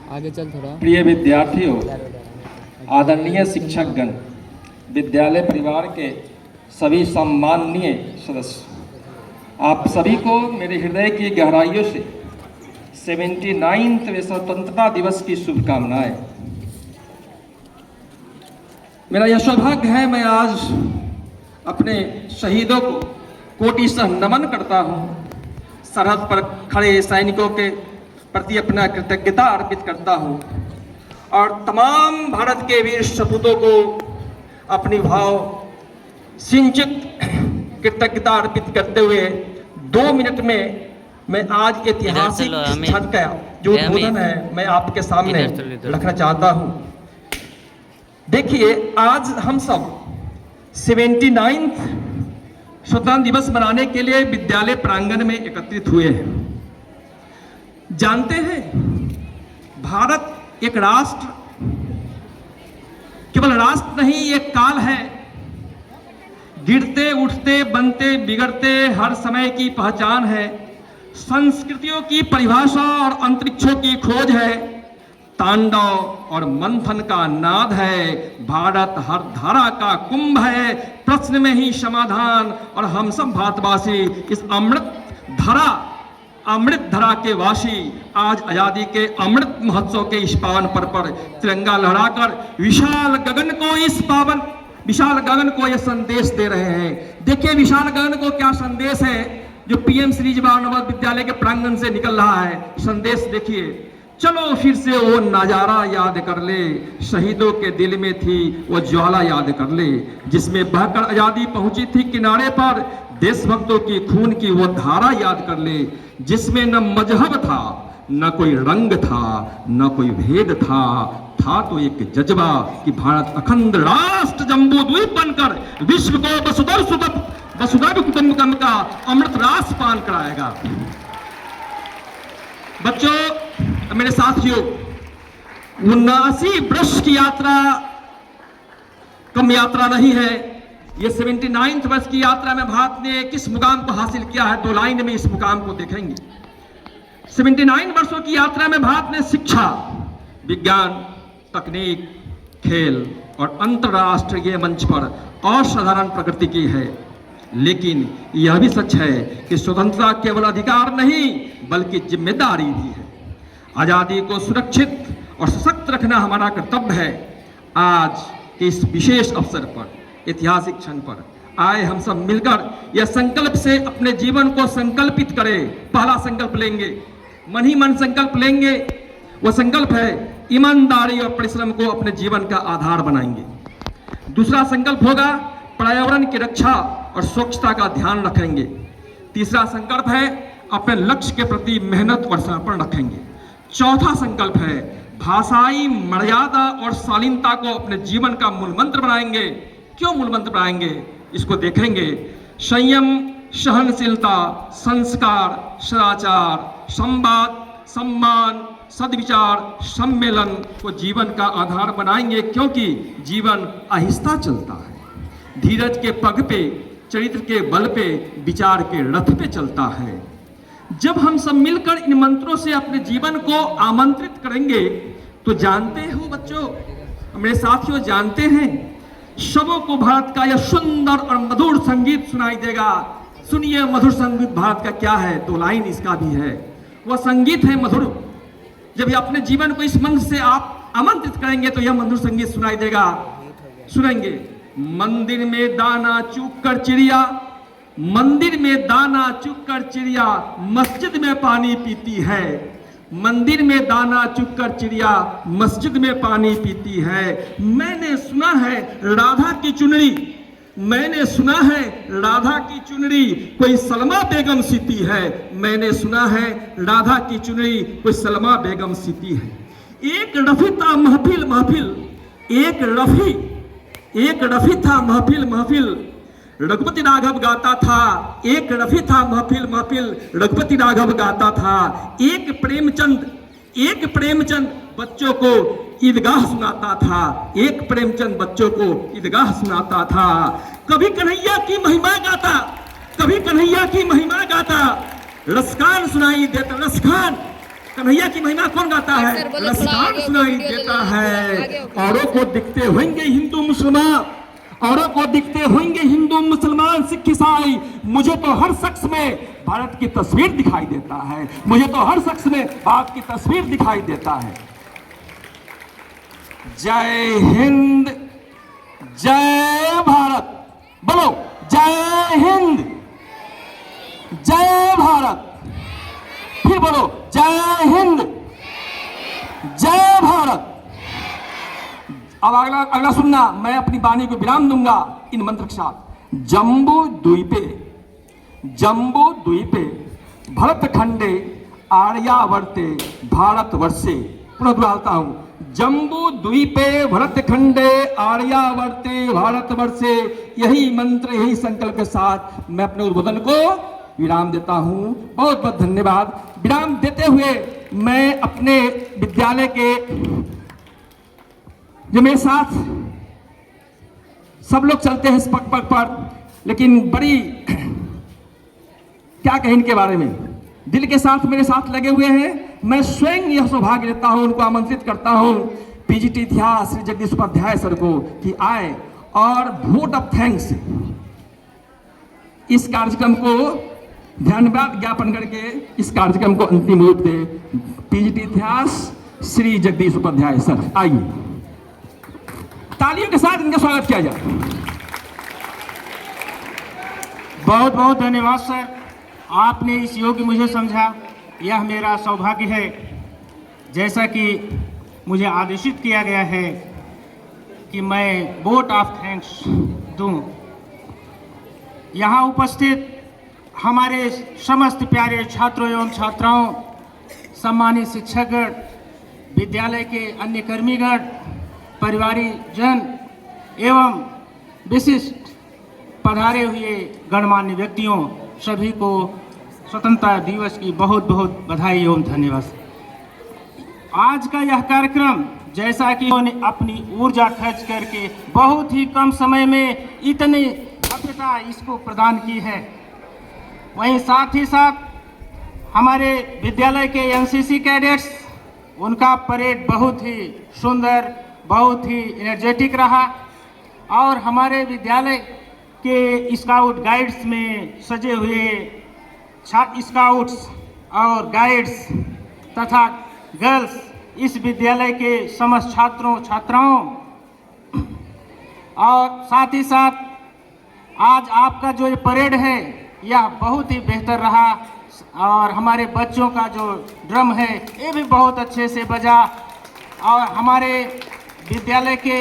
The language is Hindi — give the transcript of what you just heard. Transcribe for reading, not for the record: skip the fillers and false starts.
आगे चल थोड़ा। प्रिय विद्यार्थियों, आदरणीय शिक्षकगण, विद्यालय परिवार के सभी सम्माननीय सदस्य, आप सभी को मेरे हृदय की गहराइयों से 79वें स्वतंत्रता दिवस की शुभकामनाएं। मेरा यह सौभाग्य है, मैं आज अपने शहीदों को कोटिशः नमन करता हूं। सरहद पर खड़े सैनिकों के प्रति अपना कृतज्ञता अर्पित करता हूं और तमाम भारत के वीर सपूतों को अपनी भाव सिंचित कृतज्ञता अर्पित करते हुए 2 मिनट में मैं आज ऐतिहासिक क्षण का जो उद्बोधन है मैं आपके सामने रखना चाहता हूं। देखिए, आज हम सब 79वें स्वतंत्रता दिवस मनाने के लिए विद्यालय प्रांगण में एकत्रित हुए हैं। जानते हैं, भारत एक राष्ट्र, केवल राष्ट्र नहीं, एक काल है। गिरते उठते बनते बिगड़ते हर समय की पहचान है। संस्कृतियों की परिभाषा और अंतरिक्षों की खोज है। तांडव और मंथन का नाद है। भारत हर धारा का कुंभ है, प्रश्न में ही समाधान। और हम सब भारतवासी इस अमृत धरा के वासी आज आजादी के अमृत महोत्सव के इस पावन पर्व पर तिरंगा लहराकर विशाल गगन को यह संदेश दे रहे हैं। देखिए, विशाल गगन को क्या संदेश है जो पीएम श्री जवाहर नवोदय विद्यालय के प्रांगण से निकल रहा है। संदेश देखिए, चलो फिर से वो नजारा याद कर ले, शहीदों के दिल में थी वो ज्वाला याद कर ले, जिसमें बहकर आजादी पहुंची थी किनारे पर। देशभक्तों की खून की वो धारा याद कर ले, जिसमें न मजहब था, न कोई रंग था, न कोई भेद था तो एक जज्बा कि भारत अखंड राष्ट्र जम्बू द्वीप बनकर विश्व को वसुधैव कुटुंबकम का अमृत रास पान कराएगा। बच्चों, मेरे साथियों, 79 वर्ष की यात्रा कम यात्रा नहीं है। ये 79वें वर्ष की यात्रा में भारत ने किस मुकाम को हासिल किया है, 2 लाइन में इस मुकाम को देखेंगे। 79 वर्षों की यात्रा में भारत ने शिक्षा, विज्ञान, तकनीक, खेल और अंतरराष्ट्रीय मंच पर असाधारण प्रगति की है। लेकिन यह भी सच है कि स्वतंत्रता केवल अधिकार नहीं बल्कि जिम्मेदारी भी है। आजादी को सुरक्षित और सशक्त रखना हमारा कर्तव्य है। आज इस विशेष अवसर पर, ऐतिहासिक क्षण पर आए हम सब मिलकर यह संकल्प से अपने जीवन को संकल्पित करें। पहला संकल्प लेंगे, मन ही मन संकल्प लेंगे। वह संकल्प है ईमानदारी और परिश्रम को अपने जीवन का आधार बनाएंगे। दूसरा संकल्प होगा पर्यावरण की रक्षा और स्वच्छता का ध्यान रखेंगे। तीसरा संकल्प है अपने लक्ष्य के प्रति मेहनत और समर्पण रखेंगे। चौथा संकल्प है भाषाई मर्यादा और शालीनता को अपने जीवन का मूल मंत्र बनाएंगे। क्यों मूल मंत्र बनाएंगे, इसको देखेंगे। संयम, सहनशीलता, संस्कार, सदाचार, संवाद, सम्मान, सद्विचार, सम्मेलन को जीवन का आधार बनाएंगे, क्योंकि जीवन आहिस्ता चलता है। धीरज के पग पे, चरित्र के बल पे, विचार के रथ पे चलता है। जब हम सब मिलकर इन मंत्रों से अपने जीवन को आमंत्रित करेंगे तो जानते हो बच्चों, मेरे साथियों, जानते हैं, सबों को भारत का यह सुंदर और मधुर संगीत सुनाई देगा। सुनिए, मधुर संगीत भारत का क्या है, 2 लाइन इसका भी है। वह संगीत है मधुर। जब अपने जीवन को इस मंत्र से आप आमंत्रित करेंगे तो यह मधुर संगीत सुनाई देगा। सुनेंगे। मंदिर में दाना चुग कर चिड़िया, मंदिर में दाना चुग कर चिड़िया मस्जिद में पानी पीती है। मंदिर में दाना चुग कर चिड़िया मस्जिद में पानी पीती है। मैंने सुना है राधा की चुनरी, मैंने सुना है राधा की चुनरी कोई सलमा बेगम सीती है। मैंने सुना है राधा की चुनरी कोई सलमा बेगम सीती है। एक रफी था महफिल महफिल, एक रफी था महफिल, रघुपति राघव गाता था। एक रफी था महफिल महफिल, रघुपति राघव गाता था। एक प्रेमचंद बच्चों को ईदगाह सुनाता था। एक प्रेमचंद बच्चों को ईदगाह सुनाता था। कभी कन्हैया की महिमा गाता, कभी कन्हैया की महिमा गाता। रसखान सुनाई देता, रसखान कन्हैया की महिमा कौन गाता है? रसगान सुनाई देता है। औरों को दिखते होंगे हिंदू मुसलमान, औरों को दिखते होंगे हिंदू मुसलमान सिख ईसाई, मुझे तो हर शख्स में भारत की तस्वीर दिखाई देता है, मुझे तो हर शख्स में भारत की तस्वीर दिखाई देता है। जय हिंद, जय भारत, बोलो जय हिंद, जय भारत, फिर बोलो जय हिंद, जय भारत। अब अगला सुनना, मैं अपनी वाणी को विराम दूंगा इन मंत्र के साथ। जम्बू द्वीपे, जम्बू द्वीपे भरत खंडे आर्यावर्ते भारतवर्षे। पुनः दोहराता हूं, जम्बू द्वीपे भरत खंडे आर्यावर्ते भारतवर्षे। यही मंत्र, यही संकल्प के साथ मैं अपने उद्बोधन को विराम देता हूं। बहुत बहुत धन्यवाद। विराम देते हुए मैं अपने विद्यालय के जो मेरे साथ सब लोग चलते हैं इस पग पग पर, लेकिन बड़ी क्या कहें इनके बारे में, दिल के साथ मेरे साथ लगे हुए हैं। मैं स्वयं यह सौभाग्य लेता हूं, उनको आमंत्रित करता हूं पीजीटी इतिहास श्री जगदीश उपाध्याय सर को कि आए और वोट ऑफ थैंक्स इस कार्यक्रम को धन्यवाद ज्ञापन करके इस कार्यक्रम को अंतिम रूप दे। पीजीटी इतिहास श्री जगदीश उपाध्याय सर, आइए तालियों के साथ इनका स्वागत किया जाए। बहुत बहुत धन्यवाद सर, आपने इस योग्य मुझे समझा, यह मेरा सौभाग्य है। जैसा कि मुझे आदेशित किया गया है कि मैं वोट ऑफ थैंक्स दूं। यहाँ उपस्थित हमारे समस्त प्यारे छात्रों एवं छात्राओं, सम्मानित शिक्षकगण, विद्यालय के अन्य कर्मीगण, परिवारीजन एवं विशिष्ट पधारे हुए गणमान्य व्यक्तियों, सभी को स्वतंत्रता दिवस की बहुत बहुत बधाई एवं धन्यवाद। आज का यह कार्यक्रम जैसा कि उन्होंने अपनी ऊर्जा खर्च करके बहुत ही कम समय में इतनी भव्यता इसको प्रदान की है, वहीं साथ ही साथ हमारे विद्यालय के एनसीसी कैडेट्स, उनका परेड बहुत ही सुंदर, बहुत ही एनर्जेटिक रहा। और हमारे विद्यालय के स्काउट गाइड्स में सजे हुए स्काउट्स और गाइड्स तथा गर्ल्स, इस विद्यालय के समस्त छात्रों छात्राओं, और साथ ही साथ आज आपका जो ये परेड है यह बहुत ही बेहतर रहा। और हमारे बच्चों का जो ड्रम है ये भी बहुत अच्छे से बजा। और हमारे विद्यालय के